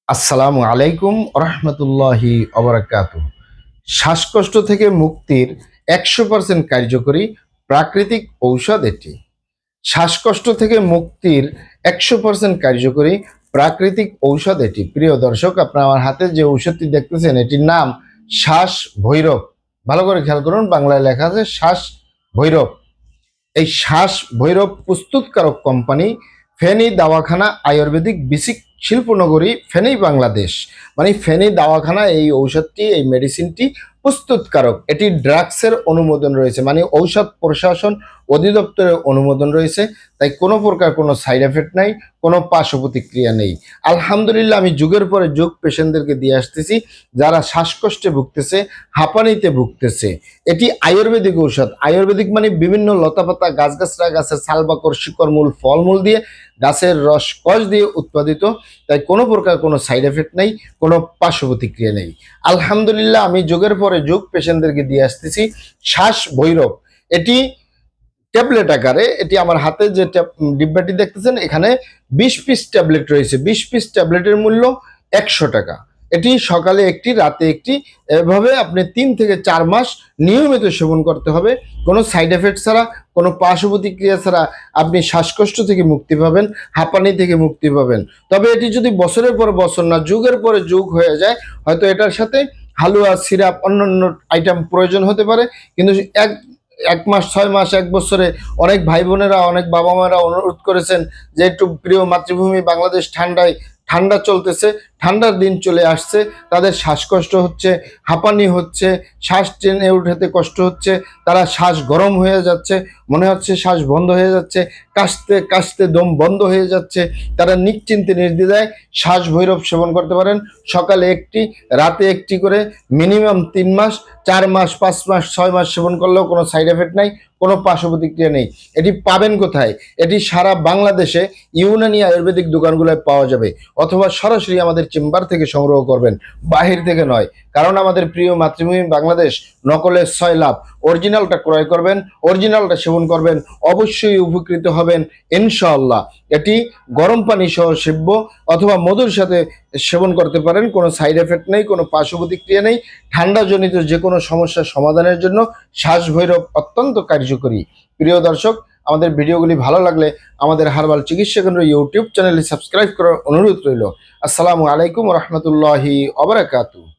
আসসালামু আলাইকুম রহমতুল্লাহি অবরাকাতুহ। শ্বাসকষ্ট থেকে মুক্তির 100% কার্যকরী প্রাকৃতিক ঔষধ এটি। শ্বাসকষ্ট থেকে মুক্তির 100% কার্যকরী প্রাকৃতিক ঔষধ এটি। প্রিয় দর্শক, আপনারা আমার হাতে যে ঔষধটি দেখতেছেন এটির নাম শ্বাস ভৈরব। ভালো করে খেয়াল করুন, বাংলায় লেখা আছে শ্বাস ভৈরব। এই শ্বাস ভৈরব প্রস্তুতকারক কোম্পানি ফেনী দাওয়াখানা আয়ুর্বেদিক বিসিক শিল্পনগরী, ফেনী, বাংলাদেশ। মানে ফেনী দাওয়াখানা এই ঔষধটি, এই মেডিসিনটি প্রস্তুতকারক। এটি ড্রাগসের অনুমোদন রয়েছে, মানে ঔষধ প্রশাসন অধিদপ্তরের অনুমোদন রয়েছে। তাই কোনো প্রকার কোনো সাইড এফেক্ট নাই, কোনো পার্শ্ব প্রতিক্রিয়া নেই। আলহামদুলিল্লাহ, আমি যুগের পরে যুগ পেশেন্টদেরকে দিয়ে আসতেছি যারা শ্বাসকষ্টে ভুগতেছে, হাঁপানিতে ভুগতেছে। এটি আয়ুর্বেদিক ঔষধ। আয়ুর্বেদিক মানে বিভিন্ন লতাপাতা, গাছগাছরা, গাছের ছালবাকড়, শিকড়, মূল, ফলমূল দিয়ে, গাছের রস কষ দিয়ে উৎপাদিত। তাই কোনো প্রকার কোনো সাইড এফেক্ট নেই, কোনো পার্শ্ব প্রতিক্রিয়া নেই। আলহামদুলিল্লাহ, আমি যুগের পরে যুগ পেশেন্টদেরকে দিয়ে আসতেছি শ্বাস ভৈরব। এটি ট্যাবলেট আকারে, এটি আমার হাতে যে ডিব্বাটি দেখতেছেন এখানে 20 পিস ট্যাবলেট রয়েছে। 20 পিস ট্যাবলেটের মূল্য 100 টাকা। এটি সকালে একটি, রাতে একটি, এভাবে আপনি 3 থেকে 4 মাস নিয়মিত সেবন করতে হবে। কোনো সাইড এফেক্ট ছাড়া, কোনো পার্শ্ব প্রতিক্রিয়া ছাড়া আপনি শ্বাসকষ্ট থেকে মুক্তি পাবেন, হাঁপানি থেকে মুক্তি পাবেন। তবে এটি যদি বছরের পর বছর না, যুগের পরে যুগ হয়ে যায়, হয়তো এটার সাথে হালুয়া, সিরাপ, অন্যান্য আইটেম প্রয়োজন হতে পারে। কিন্তু এক মাস, 6 মাস, 1 বছরে অনেক ভাই বোনেরা, অনেক বাবা মায়েরা অনুরোধ করেছেন যে একটু প্রিয় মাতৃভূমি বাংলাদেশ, ঠান্ডা চলতেছে, ঠান্ডার দিন চলে আসছে, তাদের শ্বাসকষ্ট হচ্ছে, হাঁপানি হচ্ছে, শ্বাস টেনে উঠাতে কষ্ট হচ্ছে, তারা শ্বাস গরম হয়ে যাচ্ছে, মনে হচ্ছে শ্বাস বন্ধ হয়ে যাচ্ছে, কাশতে কাশতে দম বন্ধ হয়ে যাচ্ছে। তারা নিশ্চিন্তে নির্দ্বিধায় শ্বাস ভৈরব সেবন করতে পারেন। সকালে একটি, রাতে একটি করে মিনিমাম 3 মাস, 4 মাস, 5 মাস, 6 মাস সেবন করলেও কোনো সাইড এফেক্ট নাই, কোনো পার্শ্ব প্রতিক্রিয়া নেই। এটি পাবেন কোথায়? এটি সারা বাংলাদেশে ইউনানি আয়ুর্বেদিক দোকানগুলোয় পাওয়া যাবে, অথবা সরাসরি আমাদের চেম্বার থেকে সংগ্রহ করবেন, বাহির থেকে নয়। কারণ আমাদের প্রিয় মাতৃভূমি বাংলাদেশ, নকলের 6 লাভ। অরিজিনালটা ক্রয় করবেন, অরিজিনালটা সেবন করবেন, অবশ্যই উপকৃত হবেন ইনশাআল্লাহ। এটি গরম পানি সহ সেব্য অথবা মধুর সাথে সেবন করতে পারেন। কোনো সাইড এফেক্ট নেই, কোনো পার্শ্ব প্রতিক্রিয়া নেই। ঠান্ডাজনিত যে কোনো সমস্যার সমাধানের জন্য শ্বাস ভৈরব অত্যন্ত কার্যকরী। প্রিয় দর্শক, আমাদের ভিডিওগুলি ভালো লাগলে আমাদের হার্বাল চিকিৎসা কেন্দ্র ইউটিউব চ্যানেলটি সাবস্ক্রাইব করার অনুরোধ রইল। আসসালামু আলাইকুম রহমতুল্লাহি অবরাকাতুহু।